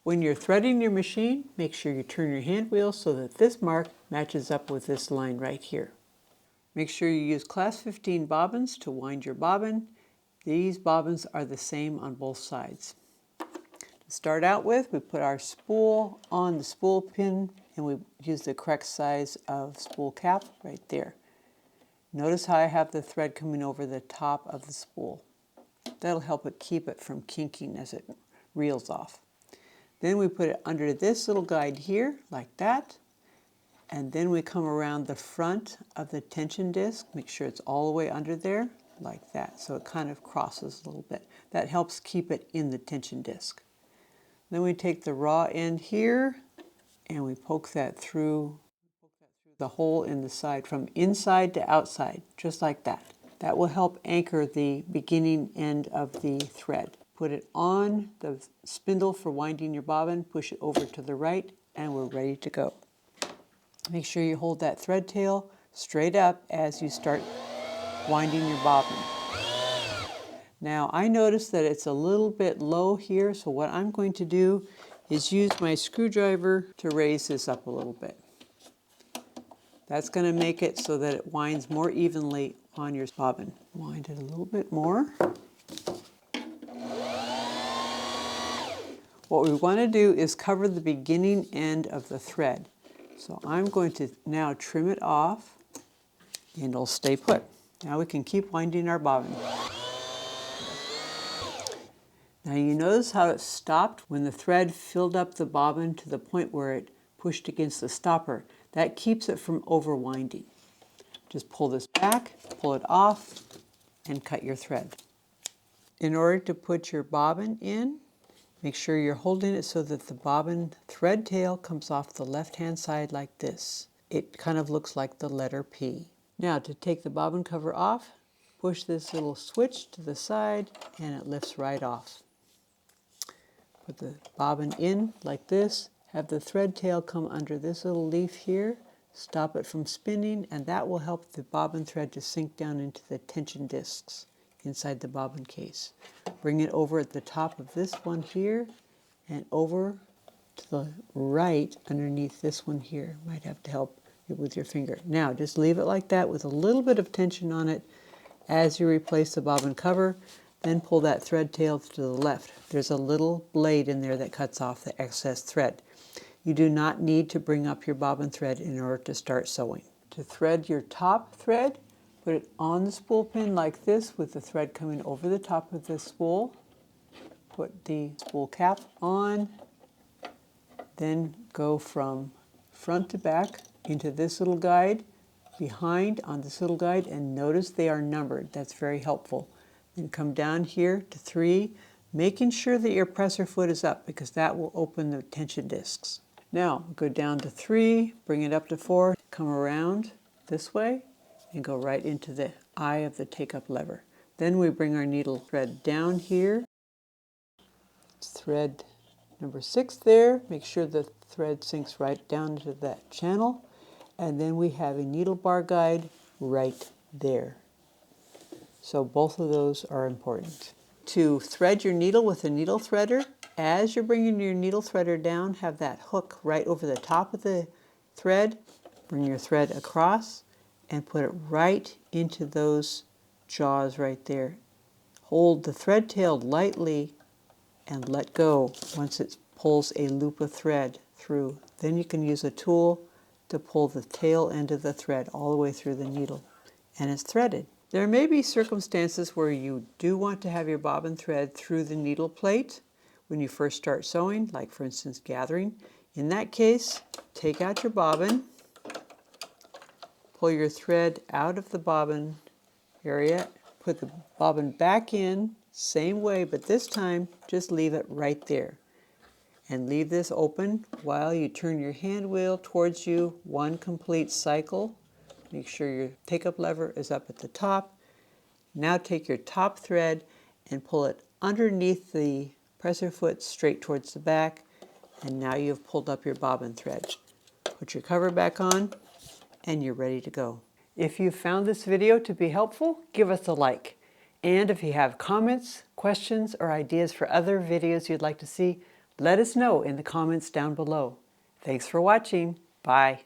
When you're threading your machine, make sure you turn your hand wheel so that this mark matches up with this line right here. Make sure you use class 15 bobbins to wind your bobbin. These bobbins are the same on both sides. To start out with, we put our spool on the spool pin and we use the correct size of spool cap right there. Notice how I have the thread coming over the top of the spool. That'll help it keep it from kinking as it reels off. Then we put it under this little guide here, like that. And then we come around the front of the tension disc, make sure it's all the way under there, like that. So it kind of crosses a little bit. That helps keep it in the tension disc. Then we take the raw end here and we poke that through the hole in the side from inside to outside, just like that. That will help anchor the beginning end of the thread. Put it on the spindle for winding your bobbin, push it over to the right, and we're ready to go. Make sure you hold that thread tail straight up as you start winding your bobbin. Now I noticed that it's a little bit low here, so what I'm going to do is use my screwdriver to raise this up a little bit. That's going to make it so that it winds more evenly on your bobbin. Wind it a little bit more. What we want to do is cover the beginning end of the thread. So I'm going to now trim it off and it'll stay put. Now we can keep winding our bobbin. Now you notice how it stopped when the thread filled up the bobbin to the point where it pushed against the stopper. That keeps it from overwinding. Just pull this back, pull it off, and cut your thread. In order to put your bobbin in, make sure you're holding it so that the bobbin thread tail comes off the left-hand side like this. It kind of looks like the letter P. Now to take the bobbin cover off, push this little switch to the side and it lifts right off. Put the bobbin in like this, have the thread tail come under this little leaf here, stop it from spinning, and that will help the bobbin thread to sink down into the tension discs inside the bobbin case. Bring it over at the top of this one here and over to the right underneath this one here. Might have to help it with your finger. Now just leave it like that with a little bit of tension on it as you replace the bobbin cover. Then pull that thread tail to the left. There's a little blade in there that cuts off the excess thread. You do not need to bring up your bobbin thread in order to start sewing. To thread your top thread, put it on the spool pin like this with the thread coming over the top of the spool. Put the spool cap on, then go from front to back into this little guide, behind on this little guide, and notice they are numbered. That's very helpful. Then come down here to 3, making sure that your presser foot is up because that will open the tension discs. Now go down to 3, bring it up to 4, come around this way and go right into the eye of the take-up lever. Then we bring our needle thread down here. Thread number 6 there. Make sure the thread sinks right down into that channel. And then we have a needle bar guide right there. So both of those are important. To thread your needle with a needle threader, as you're bringing your needle threader down, have that hook right over the top of the thread. Bring your thread across and put it right into those jaws right there. Hold the thread tail lightly and let go once it pulls a loop of thread through. Then you can use a tool to pull the tail end of the thread all the way through the needle, and it's threaded. There may be circumstances where you do want to have your bobbin thread through the needle plate when you first start sewing, like for instance gathering. In that case, take out your bobbin, pull your thread out of the bobbin area, put the bobbin back in, same way, but this time just leave it right there. And leave this open while you turn your hand wheel towards you 1 complete cycle. Make sure your take-up lever is up at the top. Now take your top thread and pull it underneath the presser foot straight towards the back, and now you've pulled up your bobbin thread. Put your cover back on and you're ready to go. If you found this video to be helpful, give us a like. And if you have comments, questions, or ideas for other videos you'd like to see, Let us know in the comments down below. Thanks for watching. Bye.